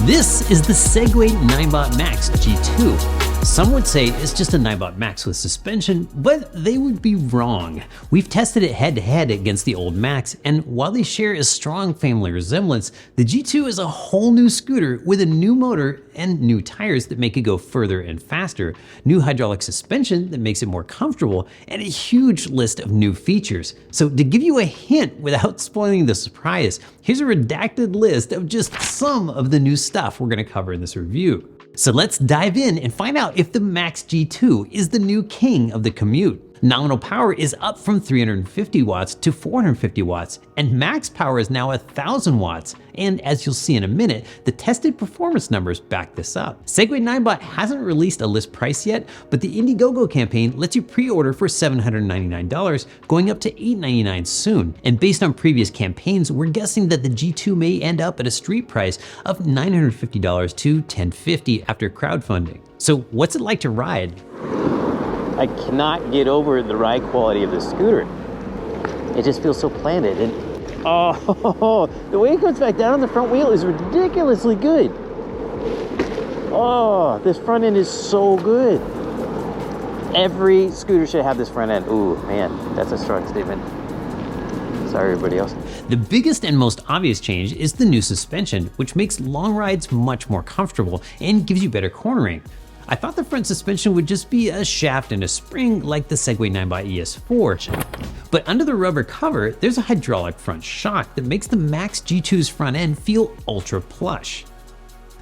This is the Segway-Ninebot MAX G2. Some would say it's just a Ninebot Max with suspension, but they would be wrong. We've tested it head-to-head against the old Max, and while they share a strong family resemblance, the G2 is a whole new scooter with a new motor and new tires that make it go further and faster, new hydraulic suspension that makes it more comfortable, and a huge list of new features. So to give you a hint without spoiling the surprise, here's a redacted list of just some of the new stuff we're going to cover in this review. So let's dive in and find out if the Max G2 is the new king of the commute. Nominal power is up from 350 watts to 450 watts, and max power is now 1,000 watts. And as you'll see in a minute, the tested performance numbers back this up. Segway-Ninebot hasn't released a list price yet, but the Indiegogo campaign lets you pre-order for $799, going up to $899 soon. And based on previous campaigns, we're guessing that the G2 may end up at a street price of $950 to $1,050 after crowdfunding. So what's it like to ride? I cannot get over the ride quality of this scooter. It just feels so planted, and oh, the way it goes back down on the front wheel is ridiculously good. Oh, this front end is so good. Every scooter should have this front end. Ooh, man, that's a strong statement. Sorry, everybody else. The biggest and most obvious change is the new suspension, which makes long rides much more comfortable and gives you better cornering. I thought the front suspension would just be a shaft and a spring like the Segway-Ninebot ES4. But under the rubber cover, there's a hydraulic front shock that makes the Max G2's front end feel ultra plush.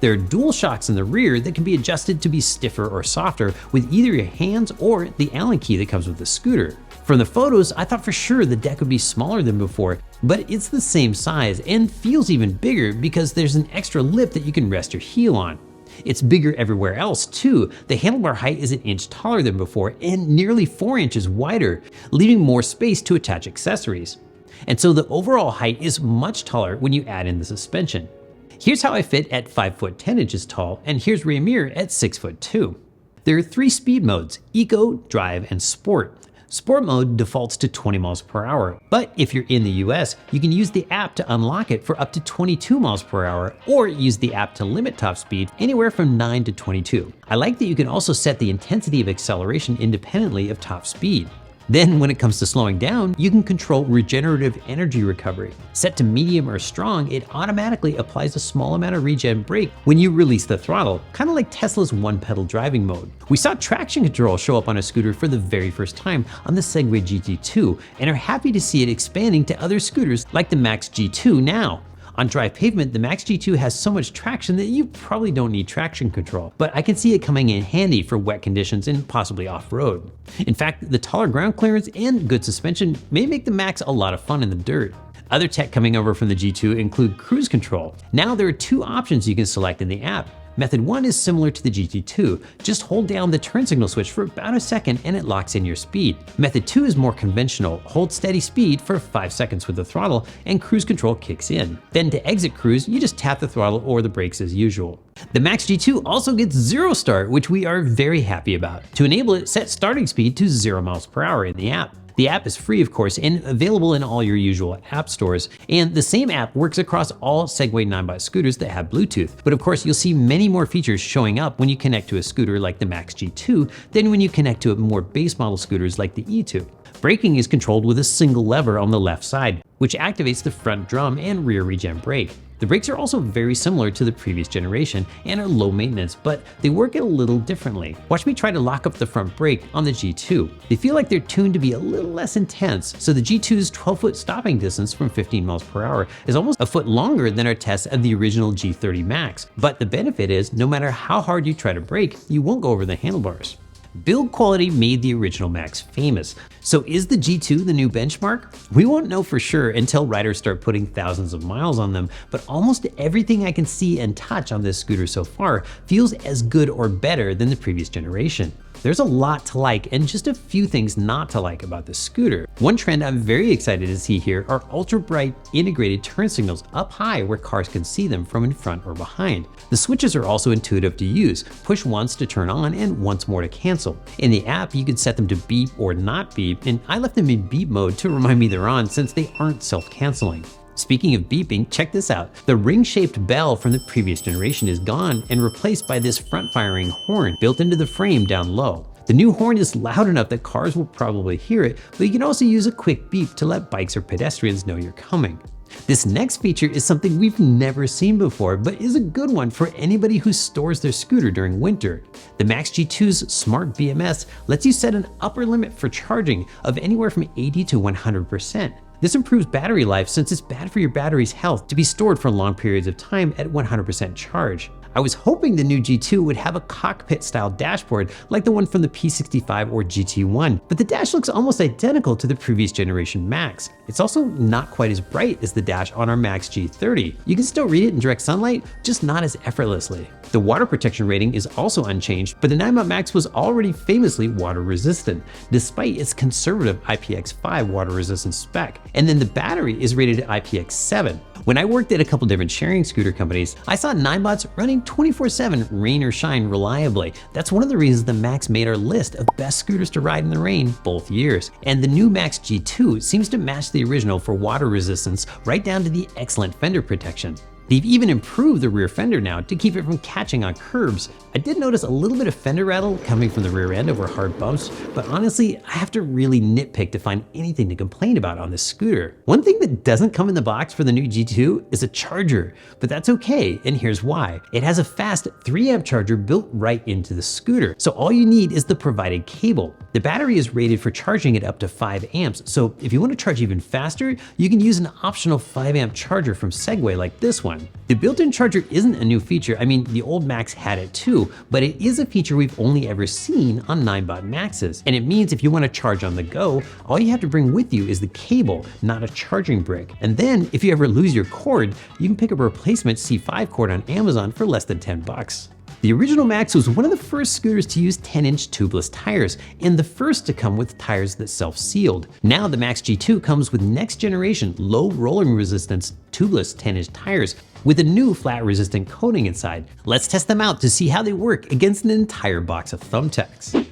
There are dual shocks in the rear that can be adjusted to be stiffer or softer with either your hands or the Allen key that comes with the scooter. From the photos, I thought for sure the deck would be smaller than before, but it's the same size and feels even bigger because there's an extra lip that you can rest your heel on. It's bigger everywhere else too. The handlebar height is an inch taller than before and nearly 4 inches wider, leaving more space to attach accessories. And so the overall height is much taller when you add in the suspension. Here's how I fit at 5 foot 10 inches tall, and here's rear mirror at 6 foot 2. There are 3 speed modes: Eco, Drive, and Sport. Sport mode defaults to 20 miles per hour, but if you're in the US, you can use the app to unlock it for up to 22 miles per hour, or use the app to limit top speed anywhere from 9 to 22. I like that you can also set the intensity of acceleration independently of top speed. Then when it comes to slowing down, you can control regenerative energy recovery. Set to medium or strong, it automatically applies a small amount of regen brake when you release the throttle, kind of like Tesla's one-pedal driving mode. We saw traction control show up on a scooter for the very first time on the Segway GT2 and are happy to see it expanding to other scooters like the Max G2 now. On dry pavement, the Max G2 has so much traction that you probably don't need traction control, but I can see it coming in handy for wet conditions and possibly off-road. In fact, the taller ground clearance and good suspension may make the Max a lot of fun in the dirt. Other tech coming over from the G2 include cruise control. Now there are 2 options you can select in the app. Method 1 is similar to the GT2. Just hold down the turn signal switch for about a second and it locks in your speed. Method 2 is more conventional. Hold steady speed for 5 seconds with the throttle and cruise control kicks in. Then to exit cruise, you just tap the throttle or the brakes as usual. The Max G2 also gets 0 start, which we are very happy about. To enable it, set starting speed to 0 miles per hour in the app. The app is free, of course, and available in all your usual app stores. And the same app works across all Segway-Ninebot scooters that have Bluetooth. But of course, you'll see many more features showing up when you connect to a scooter like the Max G2 than when you connect to more base model scooters like the E2. Braking is controlled with a single lever on the left side, which activates the front drum and rear regen brake. The brakes are also very similar to the previous generation and are low maintenance, but they work a little differently. Watch me try to lock up the front brake on the G2. They feel like they're tuned to be a little less intense, so the G2's 12-foot stopping distance from 15 miles per hour is almost a foot longer than our test of the original G30 Max. But the benefit is, no matter how hard you try to brake, you won't go over the handlebars. Build quality made the original Max famous. So is the G2 the new benchmark? We won't know for sure until riders start putting thousands of miles on them, but almost everything I can see and touch on this scooter so far feels as good or better than the previous generation. There's a lot to like and just a few things not to like about this scooter. One trend I'm very excited to see here are ultra bright integrated turn signals up high where cars can see them from in front or behind. The switches are also intuitive to use. Push once to turn on and once more to cancel. In the app, you can set them to beep or not beep, and I left them in beep mode to remind me they're on since they aren't self-canceling. Speaking of beeping, check this out. The ring-shaped bell from the previous generation is gone and replaced by this front-firing horn built into the frame down low. The new horn is loud enough that cars will probably hear it, but you can also use a quick beep to let bikes or pedestrians know you're coming. This next feature is something we've never seen before, but is a good one for anybody who stores their scooter during winter. The Max G2's smart BMS lets you set an upper limit for charging of anywhere from 80 to 100%. This improves battery life since it's bad for your battery's health to be stored for long periods of time at 100% charge. I was hoping the new G2 would have a cockpit-style dashboard like the one from the P65 or GT1, but the dash looks almost identical to the previous generation Max. It's also not quite as bright as the dash on our Max G30. You can still read it in direct sunlight, just not as effortlessly. The water protection rating is also unchanged, but the Ninebot Max was already famously water resistant, despite its conservative IPX5 water resistance spec. And then the battery is rated at IPX7. When I worked at a couple different sharing scooter companies, I saw Ninebots running 24/7 rain or shine reliably. That's one of the reasons the Max made our list of best scooters to ride in the rain both years. And the new Max G2 seems to match the original for water resistance right down to the excellent fender protection. They've even improved the rear fender now to keep it from catching on curbs. I did notice a little bit of fender rattle coming from the rear end over hard bumps, but honestly, I have to really nitpick to find anything to complain about on this scooter. One thing that doesn't come in the box for the new G2 is a charger, but that's okay, and here's why. It has a fast 3-amp charger built right into the scooter, so all you need is the provided cable. The battery is rated for charging at up to 5 amps, so if you want to charge even faster, you can use an optional 5-amp charger from Segway like this one. The built-in charger isn't a new feature. I mean, the old Max had it too, but it is a feature we've only ever seen on Ninebot Maxes. And it means if you want to charge on the go, all you have to bring with you is the cable, not a charging brick. And then if you ever lose your cord, you can pick up a replacement C5 cord on Amazon for less than 10 bucks. The original Max was one of the first scooters to use 10-inch tubeless tires, and the first to come with tires that self-sealed. Now the Max G2 comes with next generation low rolling resistance tubeless 10-inch tires with a new flat resistant coating inside. Let's test them out to see how they work against an entire box of thumbtacks.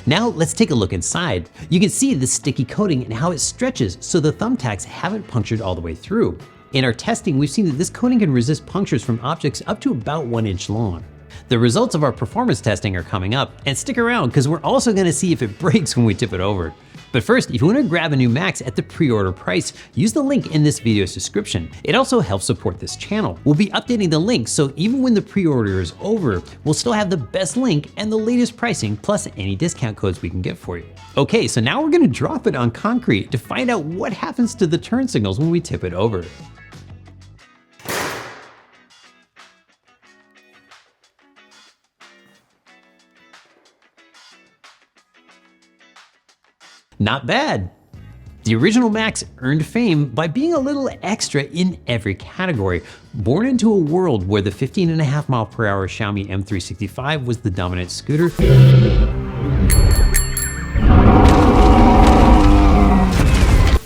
Now let's take a look inside. You can see the sticky coating and how it stretches so the thumbtacks haven't punctured all the way through. In our testing, we've seen that this coating can resist punctures from objects up to about 1 inch long. The results of our performance testing are coming up, and stick around because we're also going to see if it breaks when we tip it over. But first, if you want to grab a new Max at the pre-order price, use the link in this video's description. It also helps support this channel. We'll be updating the link, so even when the pre-order is over, we'll still have the best link and the latest pricing, plus any discount codes we can get for you. Okay, so now we're going to drop it on concrete to find out what happens to the turn signals when we tip it over. Not bad. The original Max earned fame by being a little extra in every category. Born into a world where the 15.5 mile per hour Xiaomi M365 was the dominant scooter,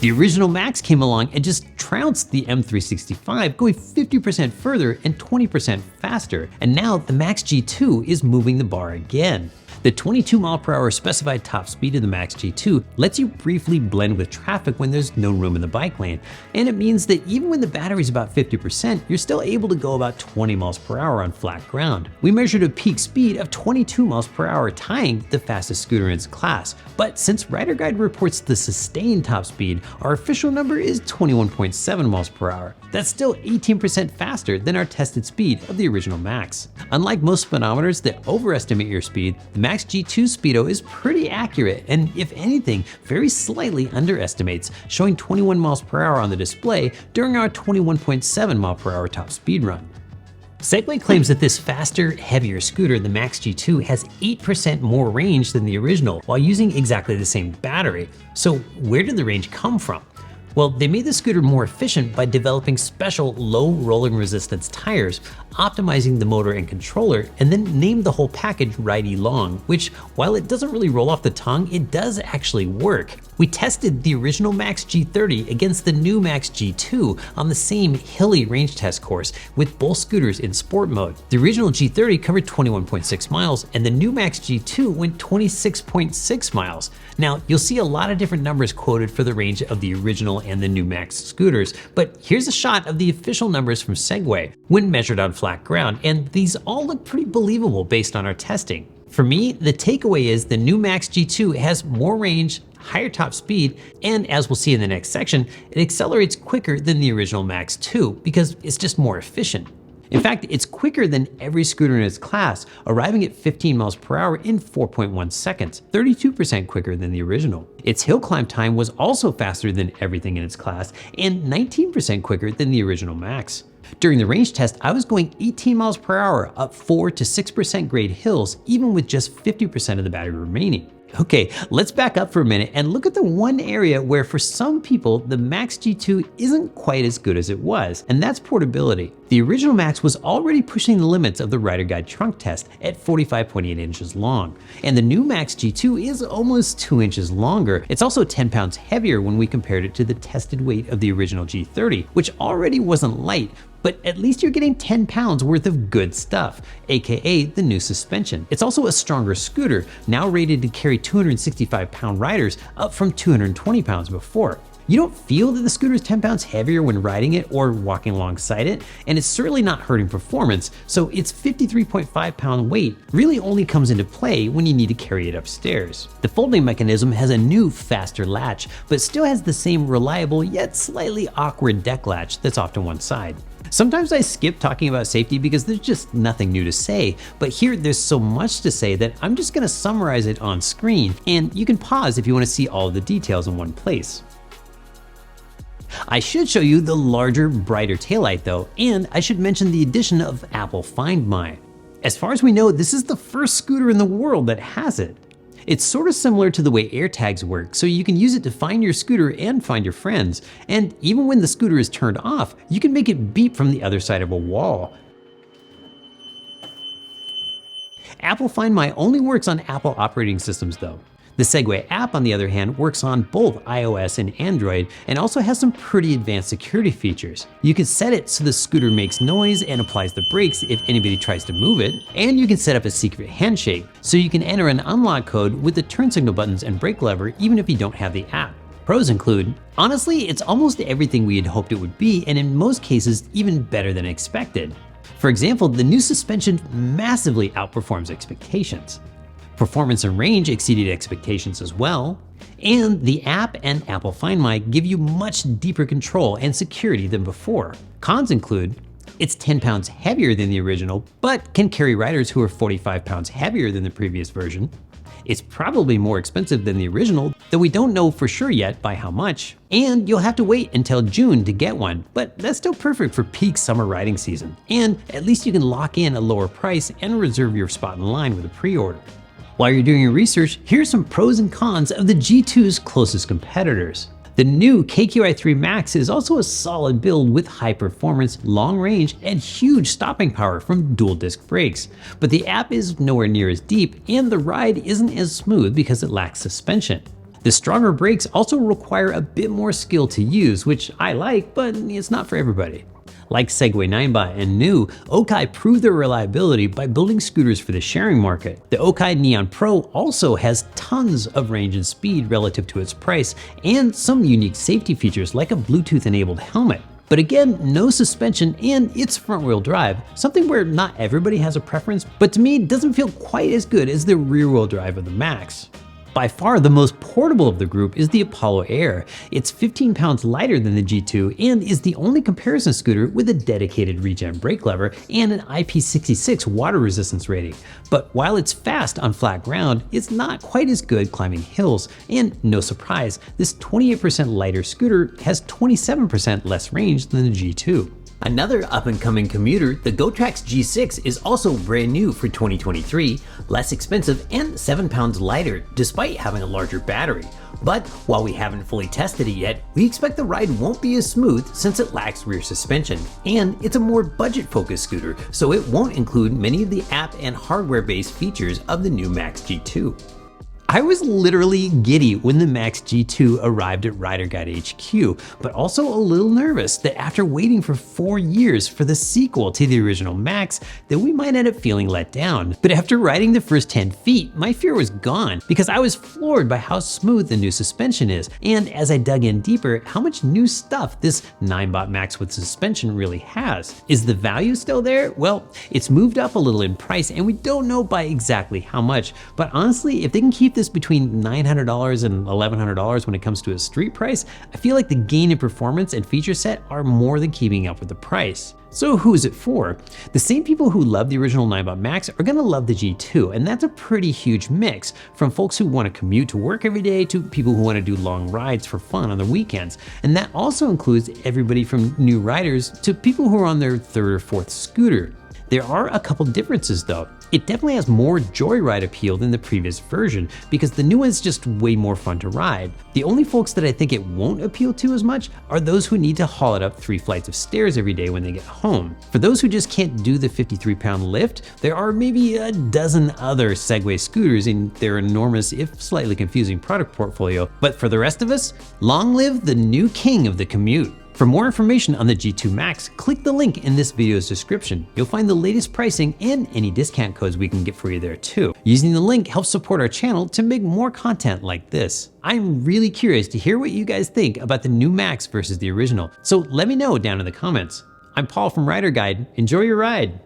the original Max came along and just trounced the M365, going 50% further and 20% faster. And now the Max G2 is moving the bar again. The 22 mile per hour specified top speed of the Max G2 lets you briefly blend with traffic when there's no room in the bike lane. And it means that even when the battery's about 50%, you're still able to go about 20 miles per hour on flat ground. We measured a peak speed of 22 miles per hour, tying the fastest scooter in its class. But since RIDERGUIDE reports the sustained top speed, our official number is 21.7 miles per hour. That's still 18% faster than our tested speed of the original Max. Unlike most speedometers that overestimate your speed, the Max G2 speedo is pretty accurate and, if anything, very slightly underestimates, showing 21 miles per hour on the display during our 21.7 mile per hour top speed run. Segway claims that this faster, heavier scooter, the Max G2, has 8% more range than the original while using exactly the same battery. So where did the range come from? Well, they made the scooter more efficient by developing special low rolling resistance tires, optimizing the motor and controller, and then named the whole package RIDE Long, which, while it doesn't really roll off the tongue, it does actually work. We tested the original Max G30 against the new Max G2 on the same hilly range test course with both scooters in sport mode. The original G30 covered 21.6 miles and the new Max G2 went 26.6 miles. Now, you'll see a lot of different numbers quoted for the range of the original and the new Max scooters, but here's a shot of the official numbers from Segway when measured on flat ground, and these all look pretty believable based on our testing. For me, the takeaway is the new Max G2 has more range, higher top speed, and as we'll see in the next section, it accelerates quicker than the original Max 2 because it's just more efficient. In fact, it's quicker than every scooter in its class, arriving at 15 miles per hour in 4.1 seconds, 32% quicker than the original. Its hill climb time was also faster than everything in its class and 19% quicker than the original Max. During the range test, I was going 18 miles per hour up 4 to 6% grade hills, even with just 50% of the battery remaining. Okay, let's back up for a minute and look at the one area where for some people, the Max G2 isn't quite as good as it was, and that's portability. The original Max was already pushing the limits of the RIDERGUIDE trunk test at 45.8 inches long, and the new Max G2 is almost 2 inches longer. It's also 10 pounds heavier when we compared it to the tested weight of the original G30, which already wasn't light, but at least you're getting 10 pounds worth of good stuff, aka the new suspension. It's also a stronger scooter, now rated to carry 265-pound riders, up from 220 pounds before. You don't feel that the scooter is 10 pounds heavier when riding it or walking alongside it, and it's certainly not hurting performance, so its 53.5-pound weight really only comes into play when you need to carry it upstairs. The folding mechanism has a new, faster latch, but still has the same reliable yet slightly awkward deck latch that's off to one side. Sometimes I skip talking about safety because there's just nothing new to say, but here there's so much to say that I'm just gonna summarize it on screen, and you can pause if you wanna see all of the details in one place. I should show you the larger, brighter taillight though, and I should mention the addition of Apple Find My. As far as we know, this is the first scooter in the world that has it. It's sort of similar to the way AirTags work, so you can use it to find your scooter and find your friends. And even when the scooter is turned off, you can make it beep from the other side of a wall. Apple Find My only works on Apple operating systems though. The Segway app, on the other hand, works on both iOS and Android and also has some pretty advanced security features. You can set it so the scooter makes noise and applies the brakes if anybody tries to move it, and you can set up a secret handshake, so you can enter an unlock code with the turn signal buttons and brake lever even if you don't have the app. Pros include, honestly, it's almost everything we had hoped it would be, and in most cases, even better than expected. For example, the new suspension massively outperforms expectations. Performance and range exceeded expectations as well, and the app and Apple Find My give you much deeper control and security than before. Cons include, it's 10 pounds heavier than the original, but can carry riders who are 45 pounds heavier than the previous version. It's probably more expensive than the original, though we don't know for sure yet by how much, and you'll have to wait until June to get one, but that's still perfect for peak summer riding season, and at least you can lock in a lower price and reserve your spot in line with a pre-order. While you're doing your research, here's some pros and cons of the G2's closest competitors. The Niu KQi3 Max is also a solid build with high performance, long range, and huge stopping power from dual disc brakes. But the app is nowhere near as deep, and the ride isn't as smooth because it lacks suspension. The stronger brakes also require a bit more skill to use, which I like, but it's not for everybody. Like Segway-Ninebot and Niu, OKi proved their reliability by building scooters for the sharing market. The OKi Neon Pro also has tons of range and speed relative to its price, and some unique safety features like a Bluetooth-enabled helmet. But again, no suspension, and it's front-wheel drive, something where not everybody has a preference, but to me it doesn't feel quite as good as the rear-wheel drive of the Max. By far the most portable of the group is the Apollo Air. It's 15 pounds lighter than the G2 and is the only comparison scooter with a dedicated regen brake lever and an IP66 water resistance rating. But while it's fast on flat ground, it's not quite as good climbing hills, and no surprise, this 28% lighter scooter has 27% less range than the G2. Another up-and-coming commuter, the Gotrax G6, is also brand new for 2023, less expensive and 7 pounds lighter despite having a larger battery. But while we haven't fully tested it yet, we expect the ride won't be as smooth since it lacks rear suspension, and it's a more budget-focused scooter, so it won't include many of the app and hardware-based features of the new Max G2. I was literally giddy when the Max G2 arrived at RIDERGUIDE HQ, but also a little nervous that after waiting for 4 years for the sequel to the original Max, that we might end up feeling let down. But after riding the first 10 feet, my fear was gone because I was floored by how smooth the new suspension is, and as I dug in deeper, how much new stuff this Ninebot Max with suspension really has. Is the value still there? Well, it's moved up a little in price and we don't know by exactly how much, but honestly, if they can keep this between $900 and $1,100 when it comes to a street price, I feel like the gain in performance and feature set are more than keeping up with the price. So who is it for? The same people who love the original Ninebot Max are gonna love the G2, and that's a pretty huge mix, from folks who wanna commute to work every day to people who wanna do long rides for fun on the weekends. And that also includes everybody from new riders to people who are on their 3rd or 4th scooter. There are a couple differences though. It definitely has more joyride appeal than the previous version because the new one's just way more fun to ride. The only folks that I think it won't appeal to as much are those who need to haul it up 3 flights of stairs every day when they get home. For those who just can't do the 53-pound lift, there are maybe a dozen other Segway scooters in their enormous, if slightly confusing, product portfolio. But for the rest of us, long live the new king of the commute. For more information on the G2 Max, click the link in this video's description. You'll find the latest pricing and any discount codes we can get for you there too. Using the link helps support our channel to make more content like this. I'm really curious to hear what you guys think about the new Max versus the original, so let me know down in the comments. I'm Paul from RIDERGUIDE. Enjoy your ride.